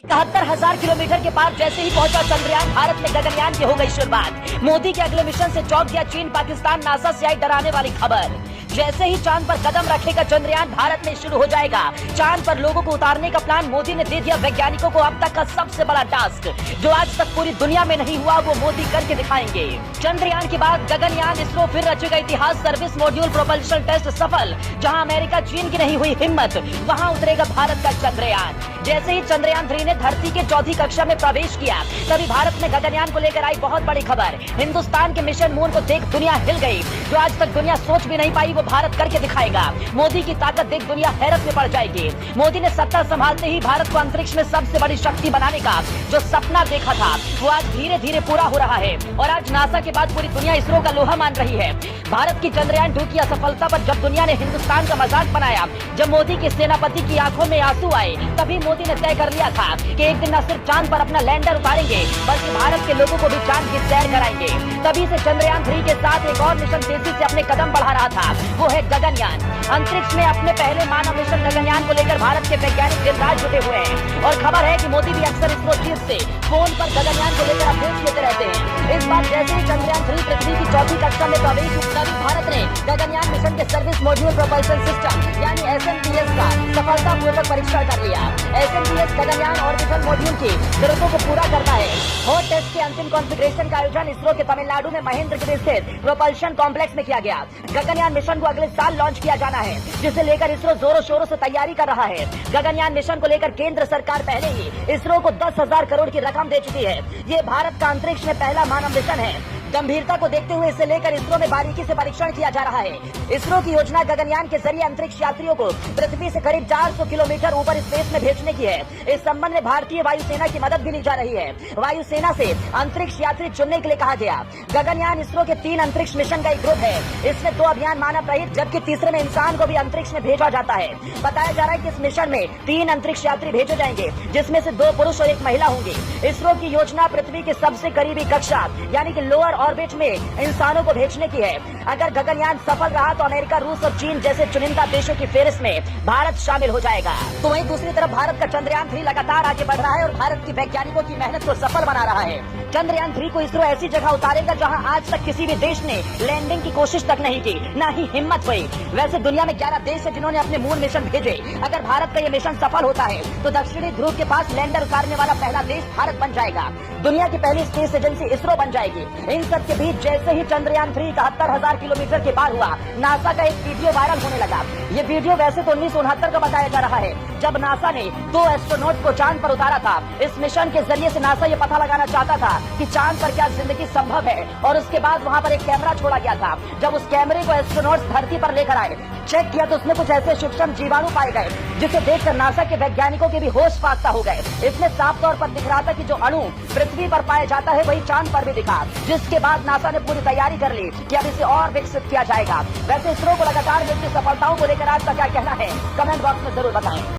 71,000 kilometre के पार जैसे ही पहुंचा चंद्रयान, भारत में गगनयान की हो गई शुरुआत। मोदी के अगले मिशन से चौंक गया चीन, पाकिस्तान, नासा से आई डराने वाली खबर। जैसे ही चांद पर कदम रखेगा चंद्रयान, भारत में शुरू हो जाएगा चांद पर लोगों को उतारने का प्लान। मोदी ने दे दिया वैज्ञानिकों को अब तक का सबसे बड़ा टास्क, जो आज तक पूरी दुनिया में नहीं हुआ, वो मोदी करके दिखाएंगे। चंद्रयान के बाद गगनयान, इसरो फिर रचेगा इतिहास। सर्विस मॉड्यूल प्रोपल्शन टेस्ट सफल। जहां अमेरिका चीन की नहीं हुई हिम्मत, वहां उतरेगा भारत का चंद्रयान। जैसे ही चंद्रयान 3 ने धरती के चौथी कक्षा में प्रवेश किया, तभी भारत में गगनयान को लेकर आई बहुत बड़ी खबर। हिंदुस्तान के मिशन मून को देख दुनिया हिल गई। जो आज तक दुनिया सोच भी नहीं पाई, वो भारत करके दिखाएगा। मोदी की ताकत देख दुनिया हैरत में पड़ जाएगी। मोदी ने सत्ता संभालते ही भारत को अंतरिक्ष में सबसे बड़ी शक्ति बनाने का जो सपना देखा था, वो आज धीरे धीरे पूरा हो रहा है। और आज नासा के बाद पूरी दुनिया इसरो का लोहा मान रही है। भारत की चंद्रयान 2 की असफलता पर जब दुनिया ने हिंदुस्तान का मजाक बनाया, जब मोदी के सेनापति की आंखों में आंसू आए, तभी मोदी ने तय कर लिया था कि एक दिन न सिर्फ चांद पर अपना लैंडर उतारेंगे, बल्कि भारत के लोगों को भी चांद की सैर कराएंगे। तभी से चंद्रयान 3 के साथ एक और मिशन तेजी से अपने कदम बढ़ा रहा था, वो है गगनयान। अंतरिक्ष में अपने पहले मानव मिशन गगनयान को लेकर भारत के वैज्ञानिक दिन रात जुटे हुए हैं। और खबर है कि मोदी भी अक्सर इसरो चीफ से फोन पर गगनयान को लेकर अपडेट देते रहते हैं। इस बार जैसे ही चंद्रयान 3 पृथ्वी की चौथी कक्षा में प्रवेश हुआ, तभी भारत ने गगनयान मिशन के सर्विस मॉड्यूल प्रोपल्शन सिस्टम यानी SMPS का सफलतापूर्वक परीक्षण कर लिया। SMPS गगनयान और मिशन मॉड्यूल की जरूरतों को पूरा करता है। हॉट टेस्ट के अंतिम कॉन्फ़िगरेशन का आयोजन इसरो के तमिलनाडु में महेंद्रगिरी स्थित प्रोपल्शन कॉम्प्लेक्स में किया गया। गगनयान मिशन को अगले साल लॉन्च किया जाना है, जिसे लेकर इसरो जोरों शोरों से तैयारी कर रहा है। गगनयान मिशन को लेकर केंद्र सरकार पहले ही इसरो को 10,000 करोड़ की रकम दे चुकी है। ये भारत का अंतरिक्ष में पहला मानव मिशन है। गंभीरता को देखते हुए इसे लेकर इसरो में बारीकी से परीक्षण किया जा रहा है। इसरो की योजना गगनयान के जरिए अंतरिक्ष यात्रियों को पृथ्वी से करीब 400 किलोमीटर ऊपर स्पेस में भेजने की है। इस संबंध में भारतीय वायुसेना की मदद भी ली जा रही है। वायुसेना से अंतरिक्ष यात्री चुनने के लिए कहा गया। गगनयान इसरो के 3 अंतरिक्ष मिशन का एक ग्रुप है। इसमें 2 अभियान मानव रहित, जबकि तीसरे में इंसान को भी अंतरिक्ष में भेजा जाता है। बताया जा रहा है कि इस मिशन में 3 अंतरिक्ष यात्री भेजे जाएंगे, जिसमें से 2 पुरुष और 1 महिला होंगी। इसरो की योजना पृथ्वी के सबसे करीबी कक्षा यानी कि लोअर ऑर्बिट में इंसानों को भेजने की है। अगर गगनयान सफल रहा तो अमेरिका, रूस और चीन जैसे चुनिंदा देशों की फेहरिस्त में भारत शामिल हो जाएगा। तो वहीं दूसरी तरफ भारत का चंद्रयान 3 लगातार आगे बढ़ रहा है और भारत की वैज्ञानिकों की मेहनत को सफल बना रहा है। चंद्रयान 3 को इसरो ऐसी जगह उतारेगा जहां आज तक किसी भी देश ने लैंडिंग की कोशिश तक नहीं की, न ही हिम्मत हुई। वैसे दुनिया में 11 देश है जिन्होंने अपने मून मिशन भेजे। अगर भारत का ये मिशन सफल होता है तो दक्षिणी ध्रुव के पास लैंडर उतारने वाला पहला देश भारत बन जाएगा। दुनिया की पहली स्पेस एजेंसी इसरो बन जाएगी। इन सब के बीच जैसे ही चंद्रयान 3 71,000 किलोमीटर के पार हुआ, नासा का एक वीडियो वायरल होने लगा। ये वीडियो वैसे तो 1969 का बताया जा रहा है, जब नासा ने 2 एस्ट्रोनॉट को चांद पर उतारा था। इस मिशन के जरिए से नासा ये पता लगाना चाहता था कि चांद पर क्या जिंदगी संभव है। और उसके बाद वहां पर एक कैमरा छोड़ा गया था। जब उस कैमरे को एस्ट्रोनॉट्स धरती पर लेकर आए, चेक किया तो उसमें कुछ ऐसे सूक्ष्म जीवाणु पाए गए, जिसे देखकर नासा के वैज्ञानिकों के भी होश फाख्ता हो गए। इसमें साफ तौर पर दिख रहा था कि जो अणु पृथ्वी पर पाया जाता है वही चांद पर भी दिखा। जिसके बाद नासा ने पूरी तैयारी कर ली कि अब इसे और विकसित किया जाएगा। वैसे इसरो को लगातार मिलती सफलताओं को लेकर आपका क्या कहना है, कमेंट बॉक्स में जरूर बताएं।